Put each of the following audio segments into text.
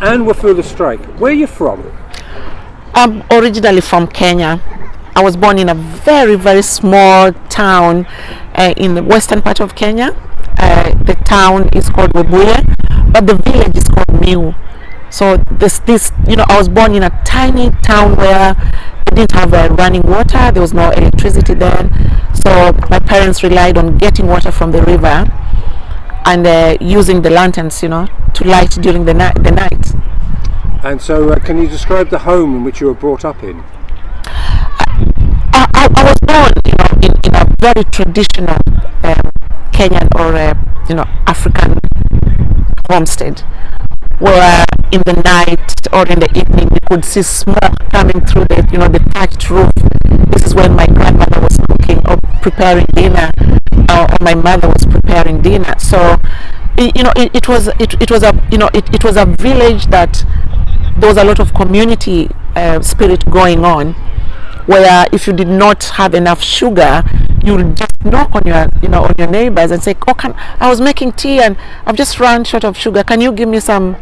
and were through the strike. Where are you from? I'm originally from Kenya. I was born in a very, very small town in the western part of Kenya. The town is called Webuye, but the village is called Miu. So I was born in a tiny town where they didn't have running water. There was no electricity then. So my parents relied on getting water from the river and using the lanterns, to light during the night. And so, can you describe the home in which you were brought up in? I was born, in a very traditional Kenyan or African homestead, where in the night or in the evening you could see smoke coming through the thatched roof. This is when my grandmother was cooking or preparing dinner, or my mother was preparing dinner. So it was a village that there was a lot of community spirit going on, where if you did not have enough sugar, you would just knock on your neighbors and say, I was making tea and I've just run short of sugar, can you give me some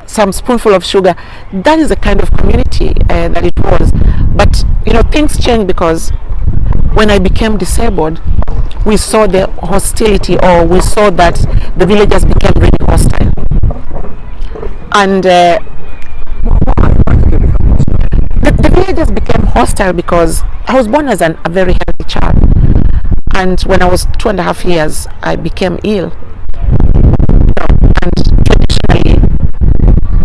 spoonful of sugar? That is the kind of community that it was. But things changed, because when I became disabled, we saw the hostility, or we saw that the villagers became really hostile. And the villagers became hostile because I was born as a very healthy child, and when I was 2.5 years, I became ill. And traditionally,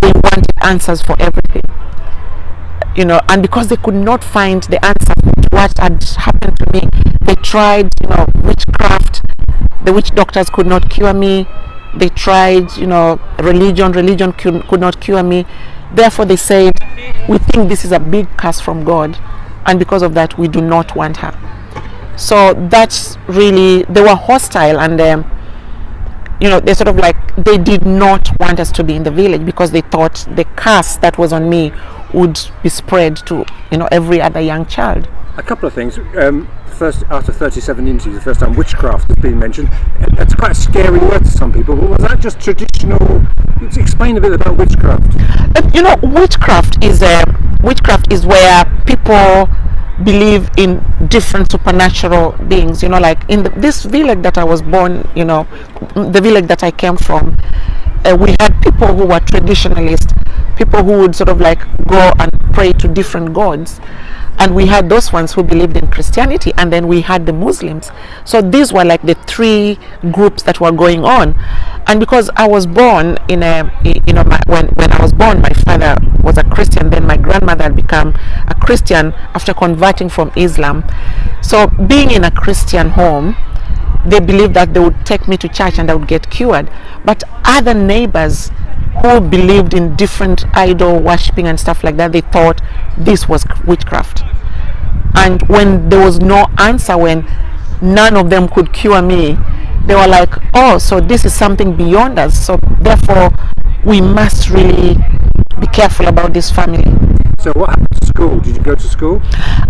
they wanted answers for everything, and because they could not find the answer to what had happened to me, they tried, witchcraft. The witch doctors could not cure me. They tried, religion could not cure me. Therefore, they said, we think this is a big curse from God, and because of that, we do not want her. So that's really, they were hostile, and they sort of they did not want us to be in the village, because they thought the curse that was on me would be spread to every other young child. A couple of things. First, out of 37 interviews, the first time witchcraft has been mentioned. That's quite a scary word to some people, but was that just traditional? Explain a bit about witchcraft. Witchcraft is where people believe in different supernatural beings. Like in this village that I was born, the village that I came from, we had people who were traditionalists, people who would sort of go and pray to different gods. And we had those ones who believed in Christianity, and then we had the Muslims. So these were the three groups that were going on. And because I was born when I was born, my father was a Christian. Then my grandmother had become a Christian after converting from Islam. So being in a Christian home, they believed that they would take me to church and I would get cured. But other neighbors who believed in different idol worshipping and stuff like that, they thought this was witchcraft. And when there was no answer, when none of them could cure me, they were like, oh, so this is something beyond us, so therefore we must really be careful about this family. So what happened to school? Did you go to school?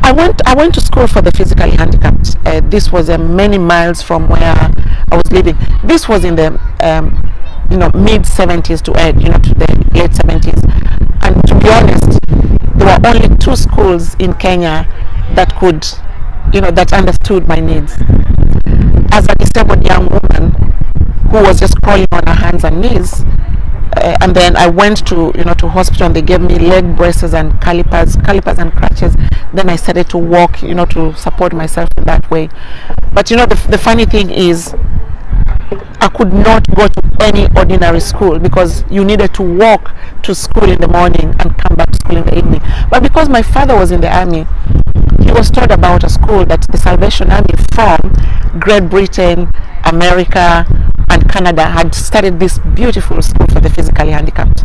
I went to school for the physically handicapped. This was many miles from where I was living. This was in the mid 70s to the late 70s. And to be honest, there were only 2 schools in Kenya that could, that understood my needs. As a disabled young woman who was just crawling on her hands and knees, and then I went to hospital, and they gave me leg braces and calipers and crutches. Then I started to walk, to support myself in that way. But the funny thing is, I could not go to any ordinary school, because you needed to walk to school in the morning and come back to school in the evening. But because my father was in the army, he was told about a school that the Salvation Army from Great Britain, America, and Canada had started this beautiful school for the physically handicapped.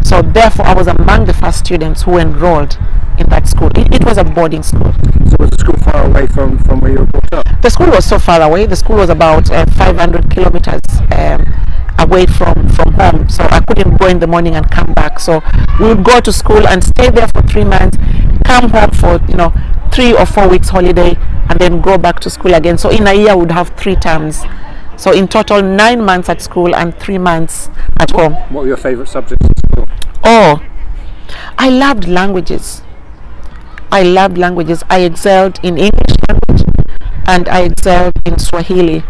So therefore, I was among the first students who enrolled in that school. It was a boarding school. So was the school far away from where you were brought up? The school was so far away. The school was about 500 kilometers away from home. So I couldn't go in the morning and come back. So we would go to school and stay there for 3 months, come home for 3 or 4 weeks holiday, and then go back to school again. So in a year, we would have 3 terms. So in total, 9 months at school and 3 months at home. What were your favourite subjects at school? Oh, I loved languages. I excelled in English language and I excelled in Swahili.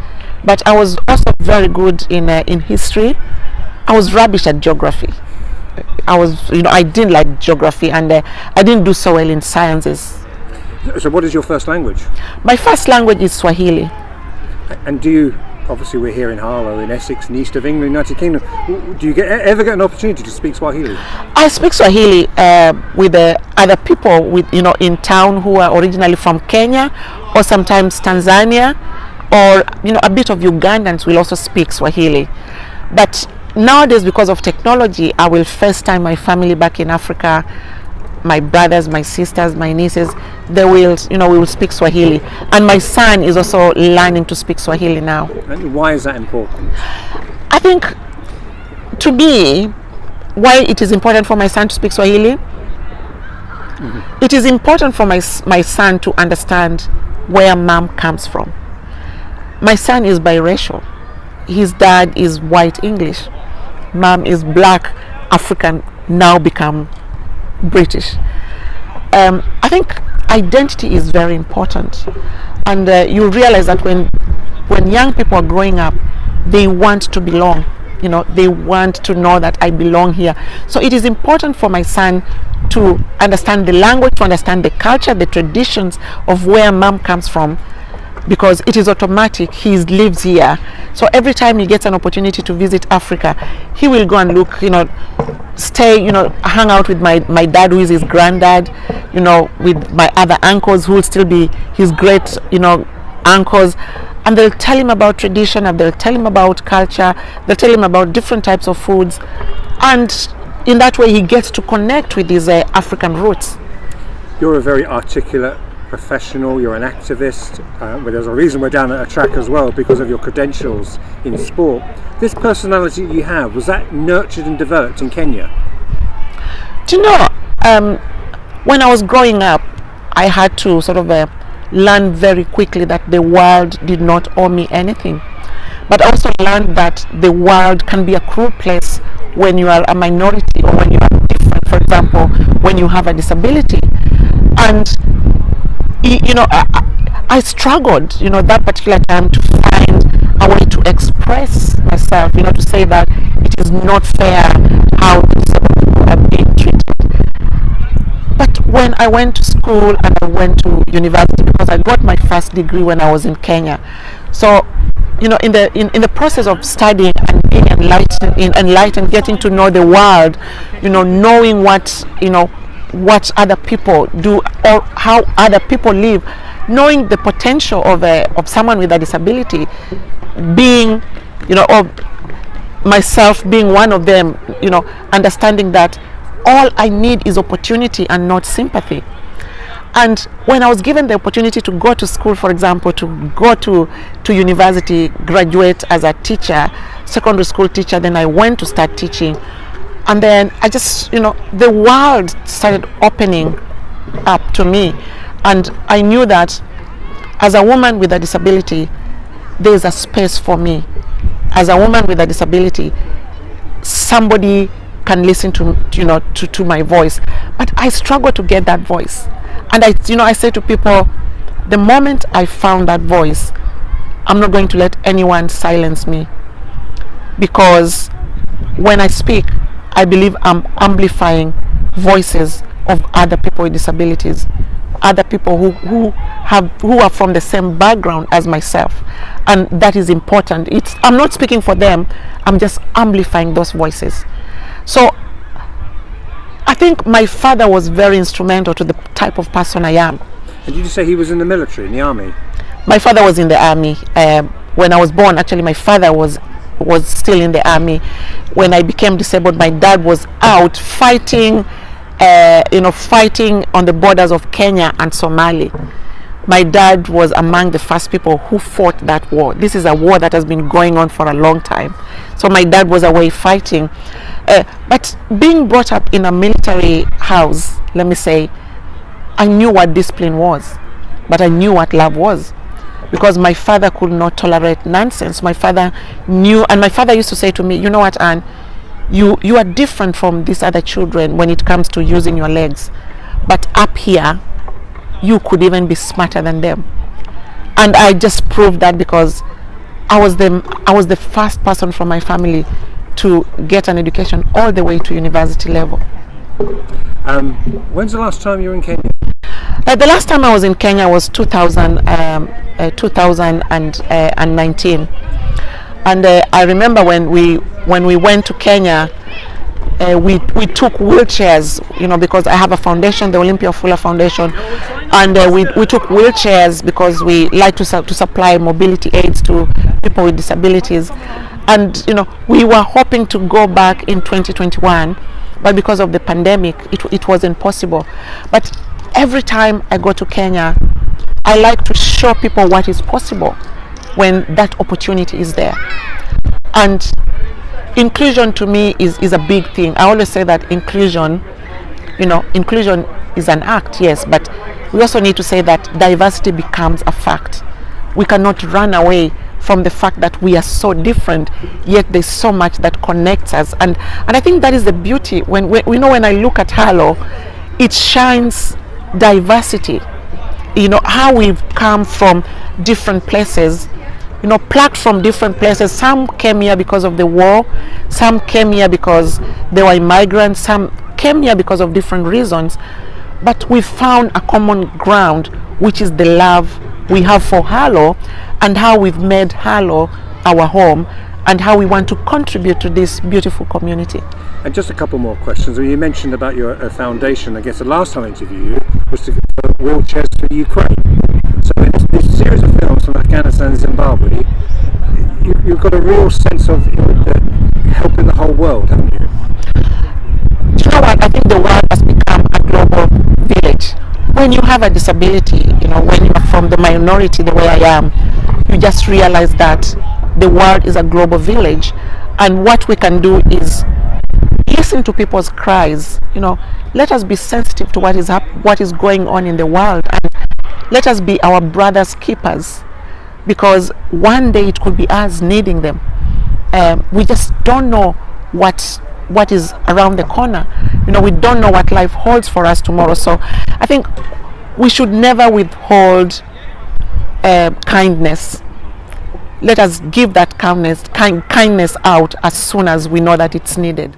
But I was also very good in history. I was rubbish at geography. I didn't like geography, and I didn't do so well in sciences. So what is your first language? My first language is Swahili. And do you, obviously we're here in Harlow, in Essex, in the east of England, United Kingdom, do you ever get an opportunity to speak Swahili? I speak Swahili with other people in town who are originally from Kenya or sometimes Tanzania, or a bit of Ugandans will also speak Swahili. But nowadays, because of technology, I will FaceTime my family back in Africa, my brothers, my sisters, my nieces. They will, we will speak Swahili. And my son is also learning to speak Swahili now. And why is that important? I think, to me, why it is important for my son to speak Swahili, it is important for my son to understand where mom comes from. My son is biracial. His dad is white English. Mom is black African, now become British. I think identity is very important, and you realize that when young people are growing up, they want to belong. They want to know that I belong here. So it is important for my son to understand the language, to understand the culture, the traditions of where mom comes from, because it is automatic. He lives here, so every time he gets an opportunity to visit Africa, he will go and look, stay, hang out with my dad, who is his granddad, with my other uncles who will still be his great uncles, and they'll tell him about tradition, and they'll tell him about culture, they'll tell him about different types of foods, and in that way he gets to connect with his African roots. You're a very articulate professional, you're an activist, but there's a reason we're down at a track as well, because of your credentials in sport. This personality you have, was that nurtured and developed in Kenya? Do you know, when I was growing up, I had to sort of learn very quickly that the world did not owe me anything, but also learned that the world can be a cruel place when you are a minority or when you are different. For example, when you have a disability. And I struggled, that particular time, to find a way to express myself, to say that it is not fair how disabled people are being treated. But when I went to school and I went to university, because I got my first degree when I was in Kenya, so in the process of studying and being enlightened, getting to know the world, knowing what other people do or how other people live, knowing the potential of someone with a disability, being, or myself being one of them, understanding that all I need is opportunity and not sympathy. And when I was given the opportunity to go to school, for example, to go to university, graduate as a teacher, secondary school teacher, then I went to start teaching. And then I just, the world started opening up to me. And I knew that as a woman with a disability, there's a space for me. As a woman with a disability, somebody can listen to my voice. But I struggle to get that voice. And I say to people, the moment I found that voice, I'm not going to let anyone silence me. Because when I speak, I believe I'm amplifying voices of other people with disabilities, other people who are from the same background as myself, and that is important. I'm not speaking for them, I'm just amplifying those voices. So I think my father was very instrumental to the type of person I am. And did you say he was in the military, in the army? My father was in the army. When I was born, actually, my father was still in the army. When I became disabled, my dad was out fighting, fighting on the borders of Kenya and Somalia. My dad was among the first people who fought that war. This is a war that has been going on for a long time. So my dad was away fighting. But being brought up in a military house, let me say, I knew what discipline was, but I knew what love was. because my father could not tolerate nonsense. My father knew, and my father used to say to me, you know what, Anne, you are different from these other children when it comes to using your legs, but up here you could even be smarter than them. And I just proved that because I was the first person from my family to get an education all the way to university level. When's the last time you were in Kenya? The last time I was in Kenya was 2019, and I remember when we went to Kenya, we took wheelchairs, because I have a foundation, the Olympia Fuller Foundation, and we took wheelchairs because we like to supply mobility aids to people with disabilities, and we were hoping to go back in 2021, but because of the pandemic, it wasn't possible. But every time I go to Kenya, I like to show people what is possible when that opportunity is there. And inclusion to me is a big thing. I always say that inclusion is an act, yes, but we also need to say that diversity becomes a fact. We cannot run away from the fact that we are so different, yet there's so much that connects us. And I think that is the beauty. When I look at Halo, it shines diversity. How we've come from different places, plucked from different places. Some came here because of the war, some came here because they were immigrants, some came here because of different reasons, but we found a common ground, which is the love we have for Halo and how we've made Halo our home and how we want to contribute to this beautiful community. And just a couple more questions. You mentioned about your foundation. I guess the last time I interviewed you was to wheelchairs to Ukraine. So in this series of films from Afghanistan and Zimbabwe, you've got a real sense of helping the whole world, haven't you? You know what? I think the world has become a global village. When you have a disability, when you are from the minority the way I am, you just realize that the world is a global village, and what we can do is listen to people's cries. Let us be sensitive to what is going on in the world, and let us be our brothers' keepers, because one day it could be us needing them. We just don't know what is around the corner. We don't know what life holds for us tomorrow. So I think we should never withhold kindness. Let us give that kindness out as soon as we know that it's needed.